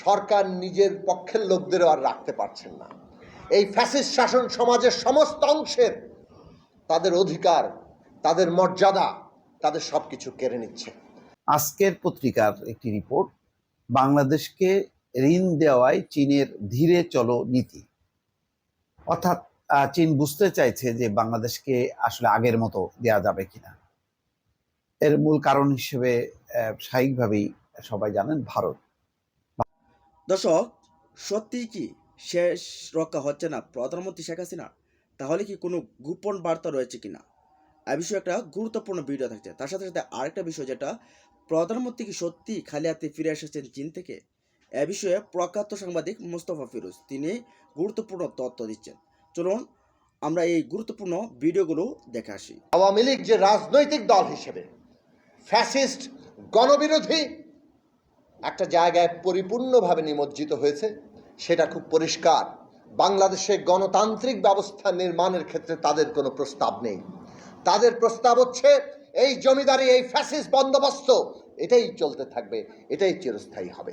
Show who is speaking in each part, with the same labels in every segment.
Speaker 1: সরকার নিজের পক্ষের লোকদেরও আর রাখতে পারছেন না। এই ফ্যাসিস্ট শাসন সমাজের সমস্ত অংশের তাদের অধিকার, তাদের মর্যাদা, তাদের সবকিছু কেড়ে নিচ্ছে।
Speaker 2: আজকের পত্রিকার একটি রিপোর্ট, বাংলাদেশকে ঋণ দেওয়ায় চীনের ধীরে চলো নীতি। অর্থাৎ চীন বুঝতে চাইছে যে বাংলাদেশকে আসলে আগের মতো দেওয়া যাবে কিনা। এর মূল কারণ হিসেবে স্বাভাবিকভাবেই সবাই জানেন ভারত।
Speaker 3: দর্শক, সত্যিই কি শেষ রক্ষা হচ্ছে না প্রধানমন্ত্রী শেখ হাসিনা? তাহলে কি কোনো গোপন বার্তা রয়েছে কিনা, এ বিষয়ে একটা গুরুত্বপূর্ণ ভিডিও থাকছে। তার সাথে সাথে আরেকটা বিষয়, যেটা প্রধানমন্ত্রী কি সত্যি খালি হাতে ফিরে এসেছেন চীন থেকে, এ বিষয়ে প্রখ্যাত সাংবাদিক মোস্তফা ফিরোজ তিনি গুরুত্বপূর্ণ তথ্য দিচ্ছেন। চলুন আমরা এই গুরুত্বপূর্ণ ভিডিওগুলো দেখে আসি।
Speaker 1: আওয়ামী লীগ যে রাজনৈতিক দল হিসেবে ফ্যাসিস্ট গণবিরোধী একটা জায়গায় পরিপূর্ণভাবে নিমজ্জিত হয়েছে, সেটা খুব পরিষ্কার। বাংলাদেশে গণতান্ত্রিক ব্যবস্থা নির্মাণের ক্ষেত্রে তাদের কোনো প্রস্তাব নেই। তাদের প্রস্তাব হচ্ছে এই জমিদারি, এই ফ্যাসিস্ট বন্দোবস্ত এটাই চলতে থাকবে, এটাই চিরস্থায়ী হবে।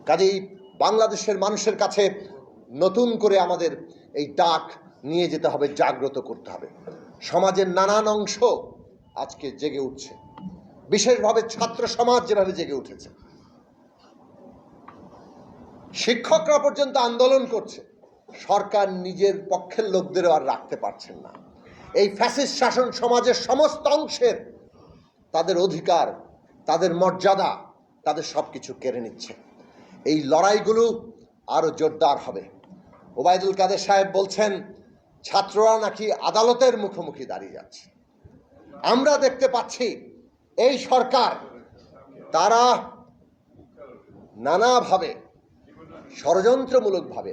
Speaker 1: কাজেই বাংলাদেশের মানুষের কাছে নতুন করে আমাদের এই ডাক নিয়ে যেতে হবে, জাগ্রত করতে হবে। সমাজের নানান অংশ আজকে জেগে উঠছে, বিশেষভাবে ছাত্র সমাজ যেভাবে জেগে উঠেছে, শিক্ষকরা পর্যন্ত আন্দোলন করছে। সরকার নিজের পক্ষের লোকদেরও আর রাখতে পারছেন না। এই ফ্যাসিস্ট শাসন সমাজের সমস্ত অংশের তাদের অধিকার, তাদের মর্যাদা, তাদের সবকিছু কেড়ে নিচ্ছে। এই লড়াইগুলো আরো জোরদার হবে। ওবায়দুল কাদের সাহেব বলছেন ছাত্ররা নাকি আদালতের মুখোমুখি দাঁড়িয়ে যাচ্ছে। আমরা দেখতে পাচ্ছি এই সরকার তারা নানাভাবে ষড়যন্ত্রমূলকভাবে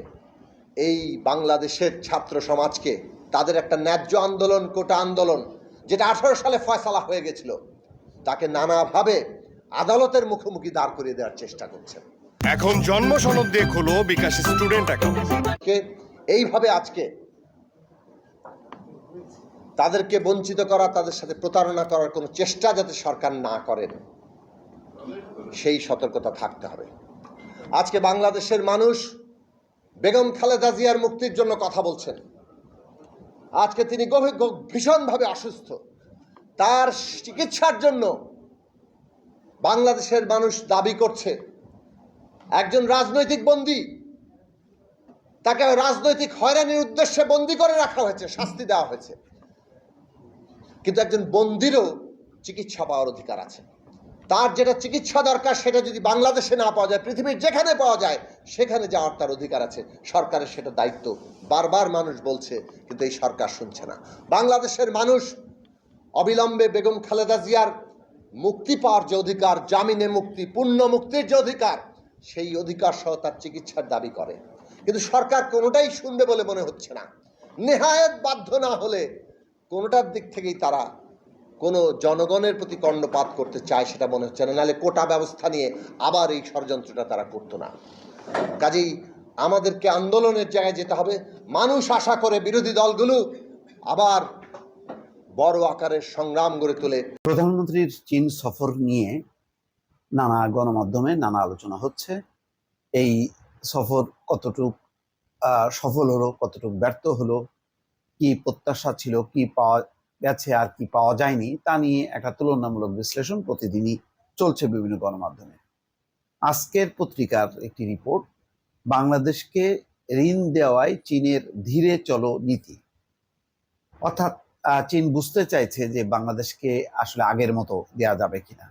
Speaker 1: এই বাংলাদেশের ছাত্র সমাজকে তাদের একটা ন্যায্য আন্দোলন, কোটা আন্দোলন, যেটা 18 সালে ফয়সালা হয়ে গেছিল, তাকে নানাভাবে আদালতের মুখোমুখি দাঁড় করিয়ে দেওয়ার চেষ্টা করছেন।
Speaker 4: এখন জন্ম সনদ দিয়ে খোলো বিকাশ স্টুডেন্ট অ্যাকাউন্ট।
Speaker 1: এইভাবে আজকে তাদেরকে বঞ্চিত করা, তাদের সাথে প্রতারণা করার কোনো চেষ্টা যাতে সরকার না করেন, সেই সতর্কতা থাকতে হবে। আজকে বাংলাদেশের মানুষ বেগম খালেদা জিয়ার মুক্তির জন্য কথা বলছেন। আজকে তিনি ভীষণভাবে অসুস্থ, তার চিকিৎসার জন্য বাংলাদেশের মানুষ দাবি করছে একজন রাজনৈতিক বন্দী, তাকে রাজনৈতিক হয়রানির উদ্দেশ্যে বন্দী করে রাখা হয়েছে, শাস্তি দেওয়া হয়েছে, কিন্তু একজন বন্দীরও চিকিৎসা পাওয়ার অধিকার আছে। তার যেটা চিকিৎসা দরকার সেটা যদি বাংলাদেশে না পাওয়া যায়, পৃথিবীর যেখানে পাওয়া যায় সেখানে যাওয়ার তার অধিকার আছে। সরকারের সেটা দায়িত্ব। বারবার মানুষ বলছে, কিন্তু এই সরকার শুনছে না। বাংলাদেশের মানুষ অবিলম্বে বেগম খালেদা জিয়ার মুক্তি পাওয়ার যে অধিকার, জামিনে মুক্তি, পূর্ণ মুক্তির যে অধিকার, সেই অধিকার সহ তার চিকিৎসার দাবি করে, কিন্তু সরকার কোনোটাই শুনবে বলে মনে হচ্ছে না। নেহায়েত বাধ্য না হলে কোনোটার দিক থেকেই তারা কোনো জনগণের প্রতি কর্ণপাত করতে চায় সেটা মনে হচ্ছে না। নাহলে কোটা ব্যবস্থা নিয়ে আবার এই ষড়যন্ত্রটা তারা করতো না। কাজেই আমাদেরকে আন্দোলনের জায়গায় যেতে হবে। মানুষ আশা করে বিরোধী দলগুলো আবার বড় আকারের সংগ্রাম গড়ে তোলে।
Speaker 2: প্রধানমন্ত্রীর চীন সফর নিয়ে নানা গণমাধ্যমে নানা আলোচনা হচ্ছে। এই সফর কতটুক সফল হলো, কতটুক ব্যর্থ হলো, কি প্রত্যাশা ছিল, কি পাওয়া গেছে আর কি পাওয়া যায়নি, তা নিয়ে একটা তুলনামূলক বিশ্লেষণ প্রতিদিনই চলছে বিভিন্ন গণমাধ্যমে। আজকের পত্রিকার একটি রিপোর্ট, বাংলাদেশকে ঋণ দেওয়ায় চীনের ধীরে চলো নীতি। অর্থাৎ চীন বুঝতে চাইছে যে বাংলাদেশকে আসলে আগের মতো দেওয়া যাবে কিনা।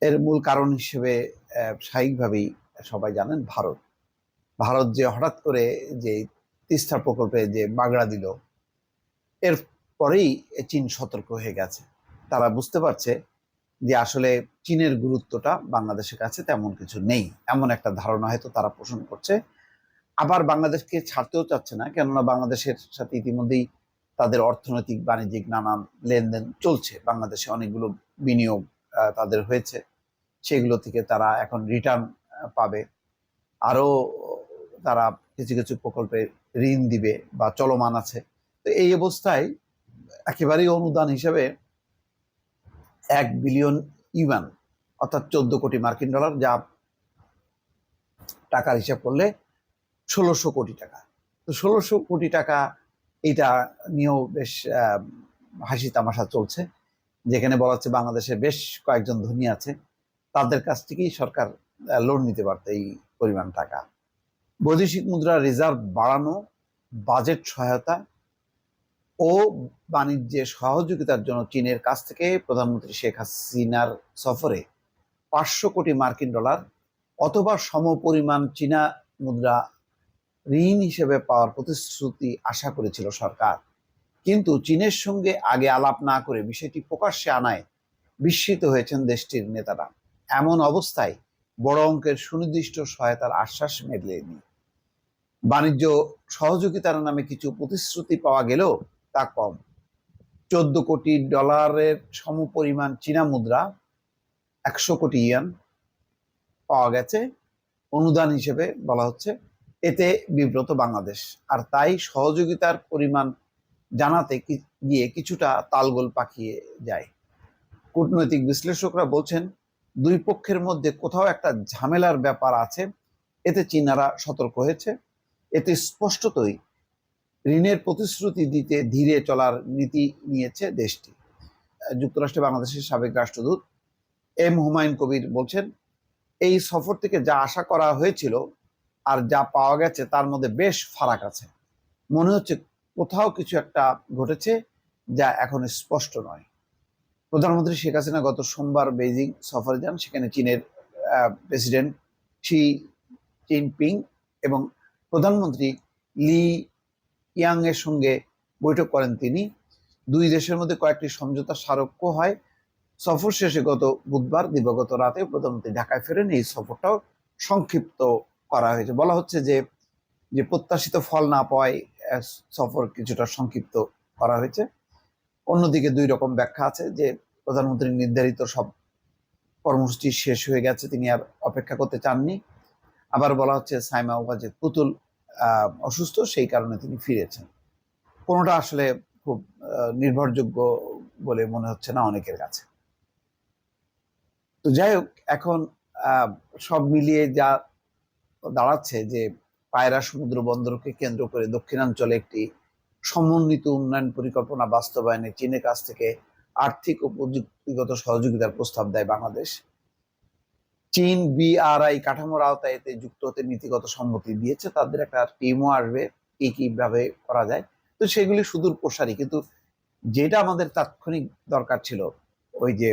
Speaker 2: এর মূল কারণ হিসেবে স্বাভাবিকভাবেই সবাই জানেন ভারত যে হঠাৎ করে যে তিস্তা প্রকল্পে যে বাগড়া দিল, এর পরেই চীন সতর্ক হয়ে গেছে। তারা বুঝতে পারছে যে আসলে চীনের গুরুত্বটা বাংলাদেশের কাছে তেমন কিছু নেই, এমন একটা ধারণা হয়তো তারা পোষণ করছে। আবার বাংলাদেশকে ছাড়তেও চাচ্ছে না, কেননা বাংলাদেশের সাথে ইতিমধ্যেই তাদের অর্থনৈতিক বাণিজ্যিক নানান লেনদেন চলছে। বাংলাদেশে অনেকগুলো বিনিয়োগ তাদের হয়েছে, সেগুলো থেকে তারা এখন রিটার্ন পাবে। আরও তারা কিছু কিছু প্রকল্পে ঋণ দিবে বা চলমান আছে। তো এই অবস্থায় একেবারেই অনুদান হিসেবে 1 বিলিয়ন ইউয়ান অর্থাৎ 14 কোটি মার্কিন ডলার, যা টাকার হিসাব করলে ১৬০০ কোটি টাকা। তো ১৬০০ কোটি টাকা এটা নিয়েও বেশ হাসি তামাশা চলছে, যেখানে বলা হচ্ছে বাংলাদেশে বেশ কয়েকজন ধনী আছে, তাদের কাছ থেকেই সরকার লোন নিতে পারত এই পরিমাণ টাকা। বৈদেশিক মুদ্রা রিজার্ভ বাড়ানো, বাজেট সহায়তা ও বাণিজ্যে সহযোগিতার জন্য চীনের কাছ থেকে প্রধানমন্ত্রী শেখ হাসিনার সফরে ৫০০ কোটি মার্কিন ডলার অথবা সমপরিমাণ চীনা মুদ্রা ঋণ হিসেবে পাওয়ার প্রতিশ্রুতি আশা করেছিল সরকার। কিন্তু চীনের সঙ্গে আগে আলাপ না করে বিষয়টি প্রকাশ্যে আনায় বিস্মিত হয়েছেন দেশটির নেতারা। এমন অবস্থায় বড় অঙ্কের সুনির্দিষ্ট সহায়তার আশ্বাস মেলেনি। বাণিজ্য সহযোগিতার নামে কিছু প্রতিশ্রুতি পাওয়া গেলেও তা কম। ১৪ কোটি ডলারের সমপরিমাণ চীনা মুদ্রা, ১০০ কোটি ইয়ান পাওয়া গেছে অনুদান হিসেবে বলা হচ্ছে। এতে বিব্রত বাংলাদেশ, আর তাই সহযোগিতার পরিমাণ জানাতে গিয়ে কিছুটা তালগোল পাকিয়ে যায়। কূটনৈতিক বিশ্লেষকরা বলছেন, দুই পক্ষের মধ্যে কোথাও একটা ঝামেলার ব্যাপার আছে। এতে চীনারা সতর্ক হয়েছে। এতে স্পষ্টতই ঋণের প্রতিশ্রুতি দিতে ধীরে চলার নীতি নিয়েছে দেশটি। যুক্তরাষ্ট্রে বাংলাদেশের সাবেক রাষ্ট্রদূত এম হুমায়ুন কবির বলছেন, এই সফর থেকে যা আশা করা হয়েছিল আর যা পাওয়া গেছে তার মধ্যে বেশ ফারাক আছে। মনে হচ্ছে কোথাও কিছু একটা ঘটেছে যা এখন স্পষ্ট নয়। প্রধানমন্ত্রী শেখ হাসিনা গত সোমবার বেইজিং সফরে যান। সেখানে চীনের প্রেসিডেন্ট শি জিনপিং এবং প্রধানমন্ত্রী লি ইয়াং এর সঙ্গে বৈঠক করেন তিনি। দুই দেশের মধ্যে কয়েকটি সমঝোতা স্মারকও হয়। সফর শেষে গত বুধবার দিবাগত রাতে প্রধানমন্ত্রী ঢাকায় ফেরেন। এই সফরটাও সংক্ষিপ্ত করা হয়েছে। বলা হচ্ছে যে প্রত্যাশিত ফল না পাওয়ায় সফর কিছুটা সংক্ষিপ্ত করা হয়েছে। অন্যদিকে দুই রকম ব্যাখ্যা আছে, যে প্রধানমন্ত্রীর নির্ধারিত সব কর্মসূচি শেষ হয়ে গেছে, তিনি আর অপেক্ষা করতে চাননি। আবার বলা হচ্ছে সাইমা ওয়াজেদ পুতুল অসুস্থ, সেই কারণে তিনি ফিরেছেন। কোনোটা আসলে খুব নির্ভরযোগ্য বলে মনে হচ্ছে না অনেকের কাছে। তো যাই হোক, এখন সব মিলিয়ে যা দাঁড়াচ্ছে যে পায়রা সমুদ্র বন্দরকে কেন্দ্র করে দক্ষিণাঞ্চলে একটি সমন্বিত উন্নয়ন পরিকল্পনা বাস্তবায়নে চীনের কাছ থেকে আর্থিক ও প্রযুক্তিগত সহযোগিতার প্রস্তাব দেয় বাংলাদেশ। চীন বিআরআই কাঠামোর আওতায় এতে যুক্ত হতে নীতিগত সম্মতি দিয়েছে। তাদের একটা টিমও আসবে কিভাবে করা যায়। তো সেগুলি সুদূর প্রসারী, কিন্তু যেটা আমাদের তাৎক্ষণিক দরকার ছিল, ওই যে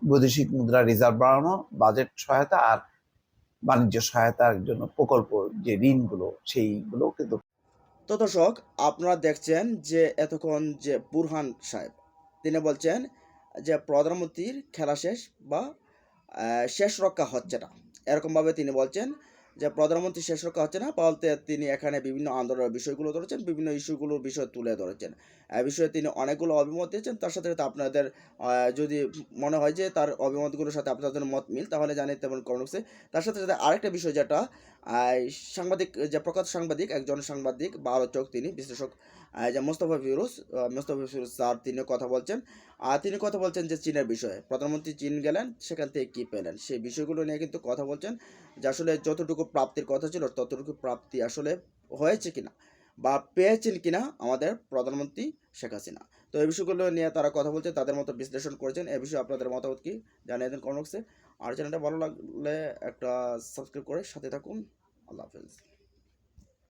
Speaker 2: বৈদেশিক মুদ্রা রিজার্ভ বাড়ানো, বাজেট সহায়তা আর বাণিজ্য সহায়তার জন্য প্রকল্প যে ঋণগুলো, সেইগুলো কিন্তু।
Speaker 3: তো দর্শক, আপনারা দেখছেন যে এতক্ষণ যে বুরহান সাহেব তিনি বলছেন যে প্রধানমন্ত্রীর খেলা শেষ বা শেষ রক্ষা হচ্ছে না, এরকমভাবে তিনি বলছেন যে প্রধানমন্ত্রী শেষ রক্ষা হচ্ছে না বলতে তিনি এখানে বিভিন্ন আন্দোলনের বিষয়গুলো ধরেছেন, বিভিন্ন ইস্যুগুলোর বিষয় তুলে ধরেছেন। এ বিষয়ে তিনি অনেকগুলো অভিমত দিয়েছেন। তার সাথে সাথে আপনাদের যদি মনে হয় যে তার অভিমতগুলোর সাথে আপনাদের মত মিল, তাহলে জানিয়ে তেমন কমেন্টসে। তার সাথে সাথে আরেকটা বিষয়, যেটা সাংবাদিক, যে প্রখ্যাত সাংবাদিক, একজন সাংবাদিক বা আলোচক, তিনি বিশ্লেষক, যে মোস্তফা ফিরোজ স্যার, তিনি কথা বলছেন। আর তিনি কথা বলছেন যে চীনের বিষয়ে, প্রধানমন্ত্রী চীন গেলেন, সেখান থেকে কী পেলেন, সেই বিষয়গুলো নিয়ে কিন্তু কথা বলছেন, যে আসলে যতটুকু প্রাপ্তির কথা ছিল ততটুকু প্রাপ্তি আসলে হয়েছে কিনা বা পেয়েছেন কিনা আমাদের প্রধানমন্ত্রী শেখ হাসিনা। তো এই বিষয়গুলো নিয়ে তারা কথা বলছে, তাদের মতো বিশ্লেষণ করেছেন। এ বিষয়ে আপনাদের মতামত কি জানিয়ে দেন কমেন্ট বক্সে। আর চ্যানেলটা ভালো লাগলে একটা সাবস্ক্রাইব করে সাথে থাকুন। আল্লাহ হাফেজ।